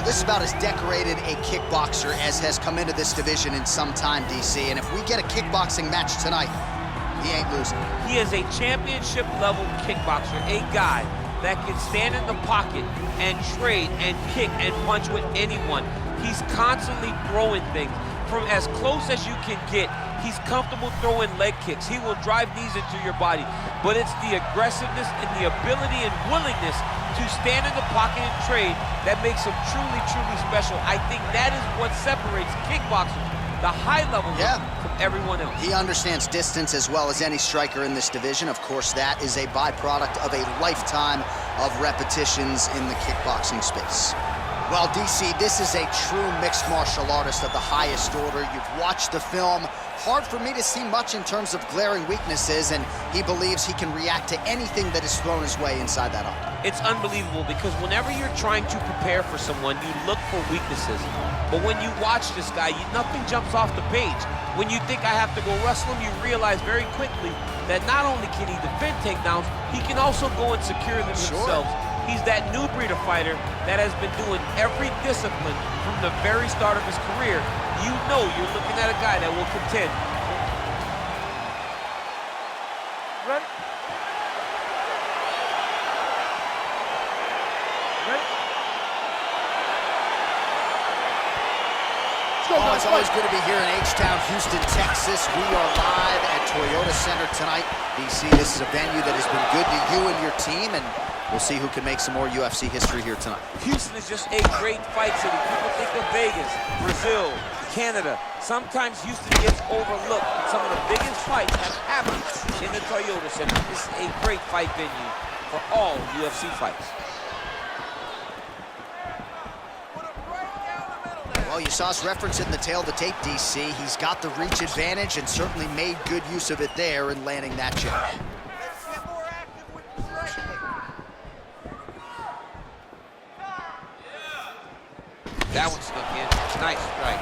Well, this is about as decorated a kickboxer as has come into this division in some time, DC. And if we get a kickboxing match tonight, he ain't losing. He is a championship-level kickboxer, a guy that can stand in the pocket and trade and kick and punch with anyone. He's constantly throwing things from as close as you can get. He's comfortable throwing leg kicks. He will drive knees into your body, but it's the aggressiveness and the ability and willingness to stand in the pocket and trade that makes him truly, truly special. I think that is what separates kickboxers, the high level from everyone else. He understands distance as well as any striker in this division. Of course, that is a byproduct of a lifetime of repetitions in the kickboxing space. Well, DC, this is a true mixed martial artist of the highest order. You've watched the film. Hard for me to see much in terms of glaring weaknesses, and he believes he can react to anything that is thrown his way inside that octagon. It's unbelievable because whenever you're trying to prepare for someone, you look for weaknesses. But when you watch this guy, nothing jumps off the page. When you think I have to go wrestle him, you realize very quickly that not only can he defend takedowns, he can also go and secure them himself. He's that new breed of fighter that has been doing every discipline from the very start of his career. You know you're looking at a guy that will contend. Ready? Ready? Oh, it's always good to be here in H-Town, Houston, Texas. We are live at Toyota Center tonight. DC, this is a venue that has been good to you and your team, and we'll see who can make some more UFC history here tonight. Houston is just a great fight city. People think of Vegas, Brazil, Canada. Sometimes Houston gets overlooked. Some of the biggest fights have happened in the Toyota Center. This is a great fight venue for all UFC fights. Well, you saw us reference it in the tail of the tape, DC. He's got the reach advantage and certainly made good use of it there in landing that jab. That one snuck in. Nice strike.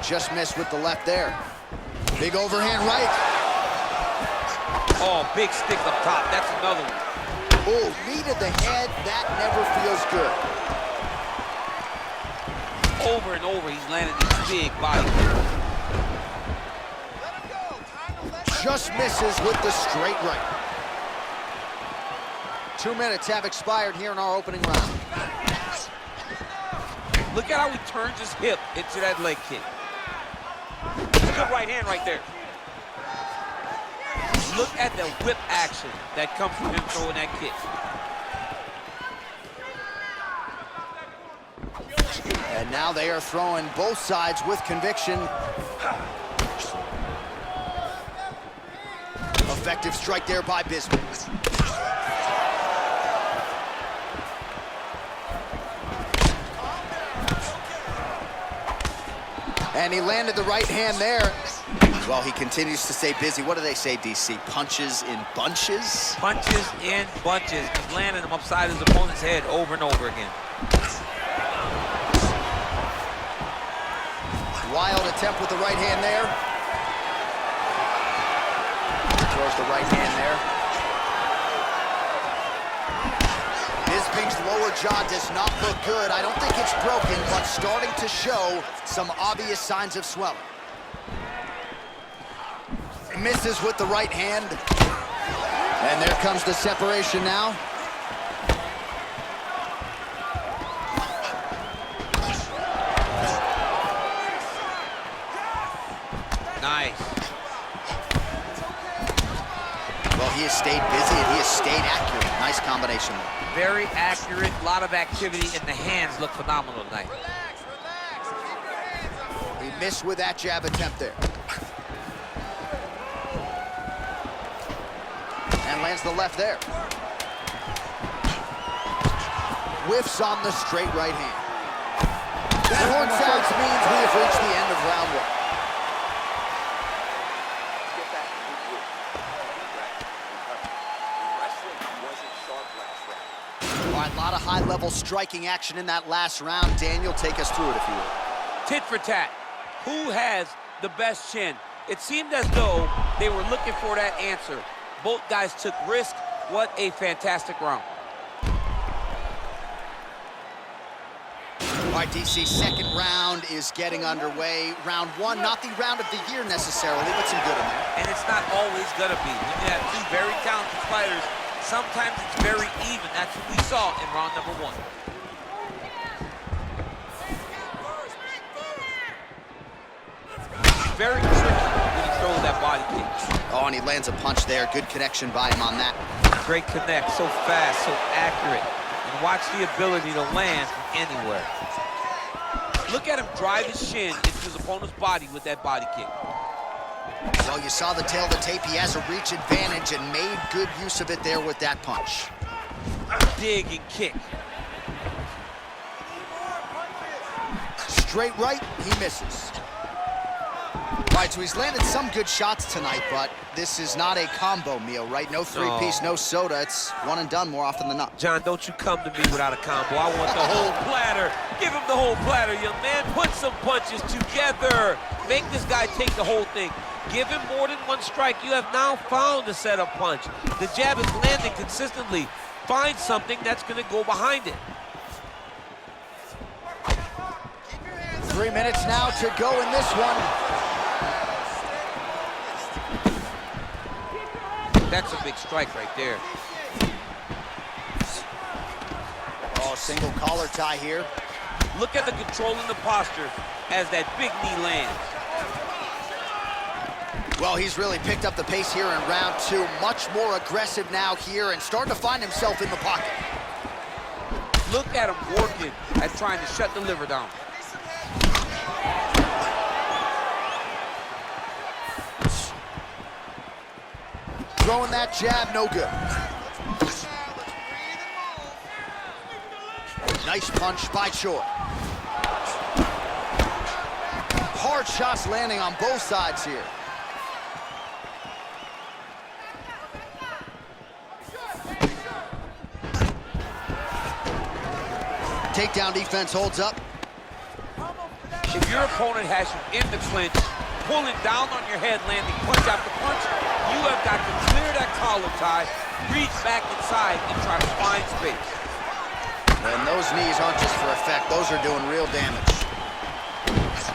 Just missed with the left there. Big overhand right. Oh, big stick up top. That's another one. Oh, knee to the head. That never feels good. Over and over, he's landing these big body. Just misses with the straight right. 2 minutes have expired here in our opening round. Look at how he turns his hip into that leg kick. Good right hand right there. Look at the whip action that comes from him throwing that kick. And now they are throwing both sides with conviction. Effective strike there by Bismarck. And he landed the right hand there. Well, he continues to stay busy. What do they say, DC? Punches in bunches? Punches in bunches. He's landing them upside his opponent's head over and over again. Wild attempt with the right hand there. Throws the right hand there. Bisping's lower jaw does not look good. I don't think it's broken, but starting to show some obvious signs of swelling. Misses with the right hand. And there comes the separation now. Nice. Well, he has stayed busy and he has stayed accurate. Nice combination. Very accurate, a lot of activity, and the hands look phenomenal tonight. He missed with that jab attempt there. And lands the left there. Whiffs on the straight right hand. That horn sounds means we have reached the end of round one. A lot of high-level striking action in that last round. Daniel, take us through it, if you will. Tit for tat. Who has the best chin? It seemed as though they were looking for that answer. Both guys took risk. What a fantastic round. All right, DC, second round is getting underway. Round one, not the round of the year necessarily, but some good in there. And it's not always gonna be. When you have two very talented fighters, sometimes it's very even. That's what we saw in round number one. Very tricky when he throws that body kick. Oh, and he lands a punch there. Good connection by him on that. Great connect, so fast, so accurate. And watch the ability to land from anywhere. Look at him drive his shin into his opponent's body with that body kick. Well, you saw the tail of the tape. He has a reach advantage and made good use of it there with that punch. Dig and kick. Straight right, he misses. All right, so he's landed some good shots tonight, but this is not a combo meal, right? No three-piece, no soda. It's one and done more often than not. John, don't you come to me without a combo. I want the whole platter. Give him the whole platter, young man. Put some punches together. Make this guy take the whole thing. Give him more than one strike. You have now found a setup punch. The jab is landing consistently. Find something that's going to go behind it. 3 minutes now to go in this one. That's a big strike right there. Oh, single collar tie here. Look at the control in the posture as that big knee lands. Well, he's really picked up the pace here in round two. Much more aggressive now here and starting to find himself in the pocket. Look at him working at trying to shut the liver down. Throwing that jab, no good. Nice punch by Choi. Hard shots landing on both sides here. Takedown defense holds up. If your opponent has you in the clinch, pulling down on your head, landing punch after punch, you have got to clear that collar tie, reach back inside, and try to find space. And those knees aren't just for effect, those are doing real damage.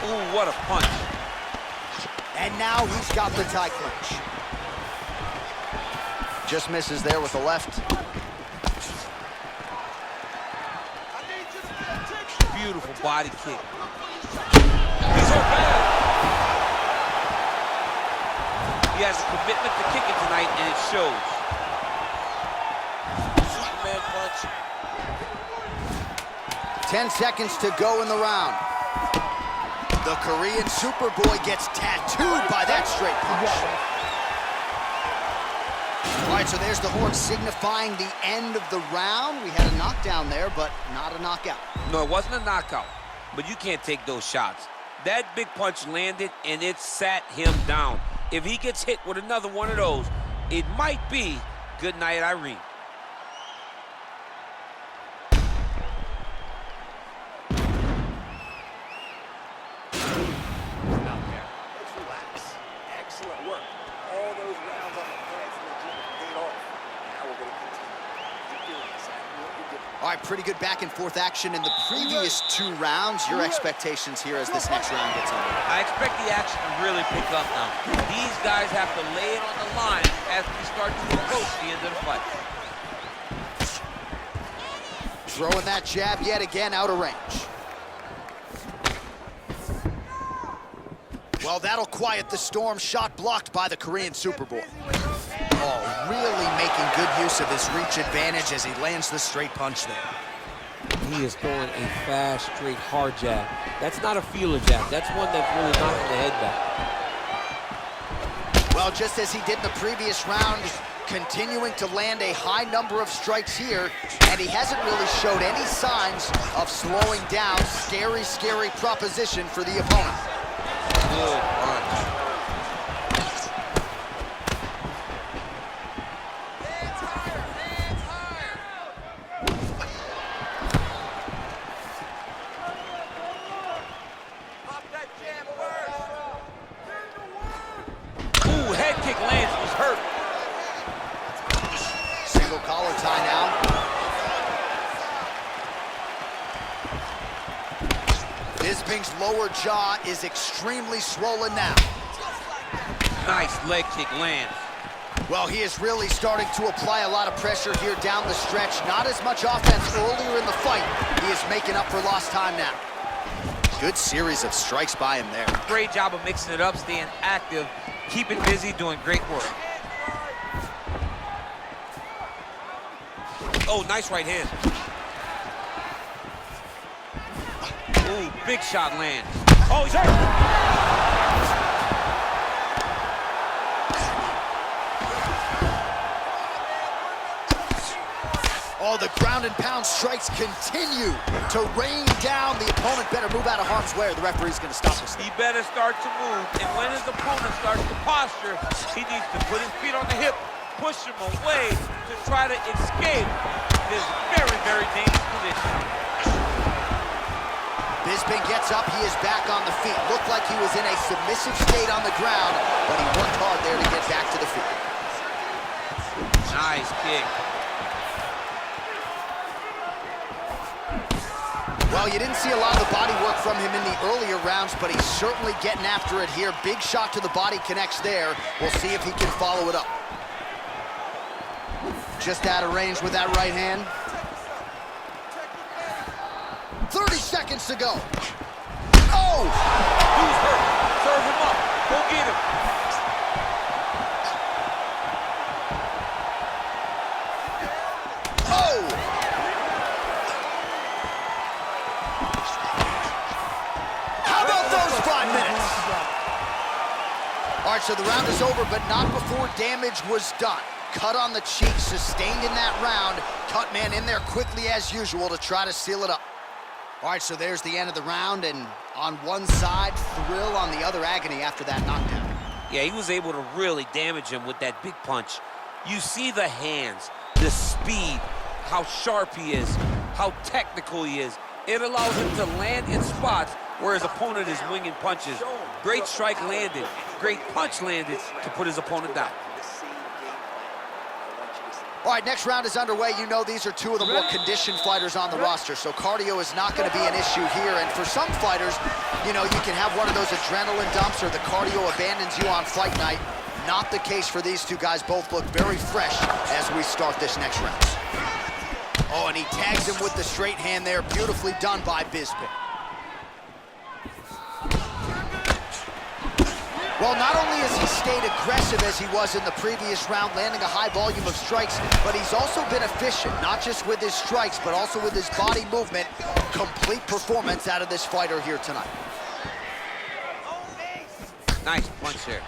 Ooh, what a punch. And now he's got the tie clinch. Just misses there with the left. Beautiful body kick. He's so bad. He has a commitment to kicking tonight, and it shows. Superman punch. 10 seconds to go in the round. The Korean Superboy gets tattooed by that straight punch. All right, so there's the horn signifying the end of the round. We had a knockdown there, but not a knockout. No, it wasn't a knockout, but you can't take those shots. That big punch landed, and it sat him down. If he gets hit with another one of those, it might be good night, Irene. Out there. Let's relax. Excellent work. All those rounds on the pads in the gym paid off. Now we're going to continue. Keep doing this. All right, pretty good back and forth action in the previous 2 rounds. Your expectations here as this next round gets underway? I expect the action to really pick up now. These guys have to lay it on the line as we start to approach the end of the fight. Throwing that jab yet again out of range. Well, that'll quiet the storm. Shot blocked by the Korean Superboy. Oh, really making good use of his reach advantage as he lands the straight punch there. He is throwing a fast, straight, hard jab. That's not a feeler jab. That's one that's really knocking the head back. Well, just as he did in the previous round, continuing to land a high number of strikes here, and he hasn't really showed any signs of slowing down. Scary, scary proposition for the opponent. Good punch. Ooh, head kick lands, was hurt. Single collar tie now. Bisping's lower jaw is extremely swollen now. Nice leg kick lands. Well, he is really starting to apply a lot of pressure here down the stretch. Not as much offense earlier in the fight. He is making up for lost time now. Good series of strikes by him there. Great job of mixing it up, staying active, keeping busy, doing great work. Oh, nice right hand. Ooh, big shot lands. Oh, he's hurt. Oh, the ground and pound strikes continue to rain down. The opponent better move out of harm's way or the referee's going to stop this thing. He better start to move, and when his opponent starts to posture, he needs to put his feet on the hip, push him away to try to escape this very, very dangerous position. Bisping gets up, he is back on the feet. Looked like he was in a submissive state on the ground, but he worked hard there to get back to the feet. Nice kick. Well, you didn't see a lot of the body work from him in the earlier rounds, but he's certainly getting after it here. Big shot to the body connects there. We'll see if he can follow it up. Just out of range with that right hand. 30 seconds to go. Oh! Who's hurt? Serve him up. Go get him. Oh! How about those 5 minutes? All right, so the round is over, but not before damage was done. Cut on the cheek, sustained in that round. Cut man in there quickly as usual to try to seal it up. All right, so there's the end of the round, and on one side, thrill, on the other, agony after that knockdown. Yeah, he was able to really damage him with that big punch. You see the hands, the speed, how sharp he is, how technical he is. It allows him to land in spots where his opponent is winging punches. Great strike landed, great punch landed to put his opponent down. All right, next round is underway. You know these are two of the more conditioned fighters on the roster, so cardio is not going to be an issue here. And for some fighters, you know, you can have one of those adrenaline dumps or the cardio abandons you on fight night. Not the case for these two guys. Both look very fresh as we start this next round. Oh, and he tags him with the straight hand there. Beautifully done by Bisping. Well, not only has he stayed aggressive as he was in the previous round, landing a high volume of strikes, but he's also been efficient, not just with his strikes, but also with his body movement. Complete performance out of this fighter here tonight. Nice punch there.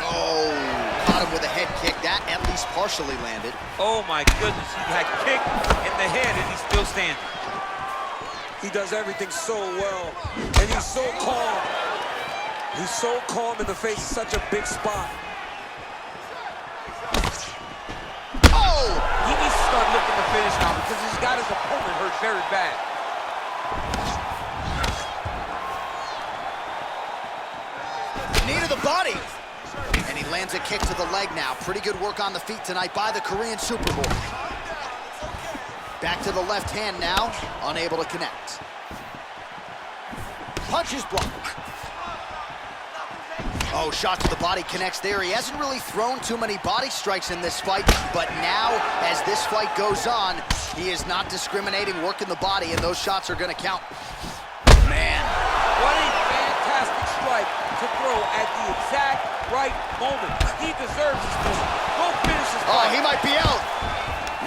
Oh, caught him with a head kick. That at least partially landed. Oh my goodness, he had kicked in the head and he's still standing. He does everything so well, and he's so calm. He's so calm in the face of such a big spot. Oh! He needs to start looking to finish now because he's got his opponent hurt very bad. Knee to the body. And he lands a kick to the leg now. Pretty good work on the feet tonight by the Korean Superboy. Back to the left hand now, unable to connect. Punches blocked. Oh, shot to the body connects there. He hasn't really thrown too many body strikes in this fight, but now, as this fight goes on, he is not discriminating, working the body, and those shots are going to count. Man. What a fantastic strike to throw at the exact right moment. He deserves this move. Go finish this fight. Oh, he might be out.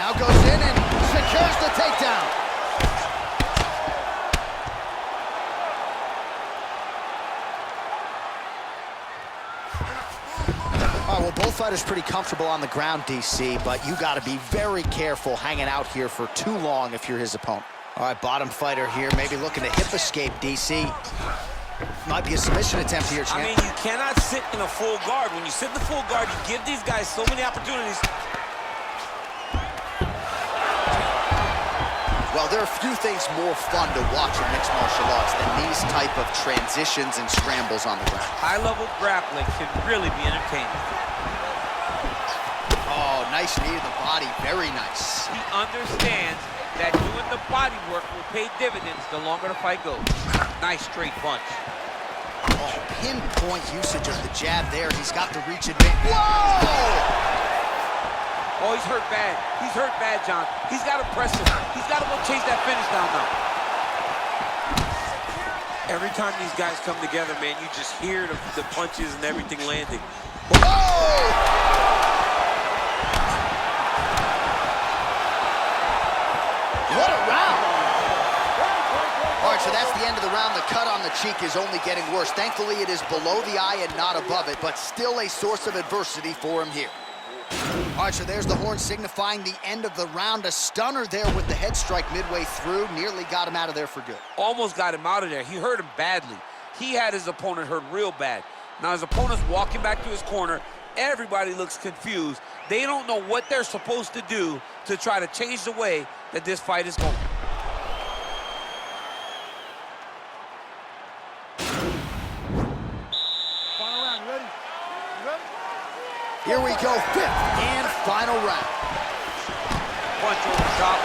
Now goes in and secures the takedown. All right, well, both fighters pretty comfortable on the ground, DC, but you got to be very careful hanging out here for too long if you're his opponent. All right, bottom fighter here, maybe looking to hip escape, DC. Might be a submission attempt here, champ. I mean, you cannot sit in a full guard. When you sit in the full guard, you give these guys so many opportunities. Well, there are few things more fun to watch in mixed martial arts than these type of transitions and scrambles on the ground. High-level grappling can really be entertaining. Oh, nice knee to the body, very nice. He understands that doing the body work will pay dividends the longer the fight goes. Nice straight punch. Oh, pinpoint usage of the jab there. He's got the reach advantage. Whoa! Oh, he's hurt bad. He's hurt bad, John. He's got to press him. He's got to go chase that finish down now. Every time these guys come together, man, you just hear the punches and everything landing. Oh! What a round! All right, so that's the end of the round. The cut on the cheek is only getting worse. Thankfully, it is below the eye and not above it, but still a source of adversity for him here. All right, so there's the horn signifying the end of the round. A stunner there with the head strike midway through. Nearly got him out of there for good. Almost got him out of there. He hurt him badly. He had his opponent hurt real bad. Now his opponent's walking back to his corner. Everybody looks confused. They don't know what they're supposed to do to try to change the way that this fight is going. Final round, you ready? You ready? Here we go, fifth and final round. Punch over top.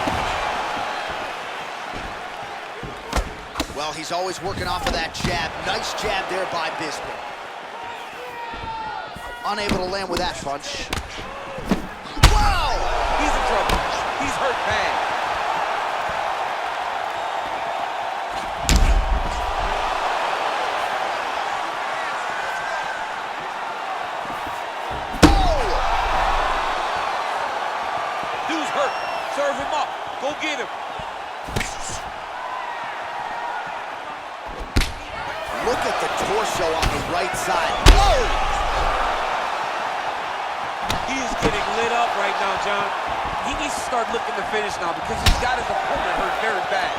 Well, he's always working off of that jab. Nice jab there by Bisping. Unable to land with that punch. Wow! He's in trouble. He's hurt bad. Dude's hurt. Serve him up. Go get him. Look at the torso on the right side. Whoa! He is getting lit up right now, John. He needs to start looking to finish now because he's got his opponent hurt very bad.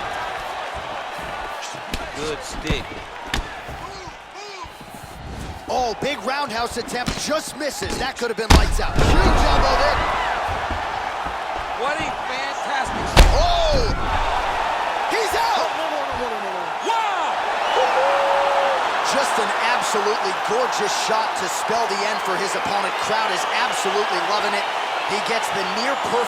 Good stick. Oh, big roundhouse attempt, just misses. That could have been lights out. Huge elbow there. What a fantastic stick. Oh! He's out! Wow! Just an absolutely gorgeous shot to spell the end for his opponent. Crowd is absolutely loving it. He gets the near perfect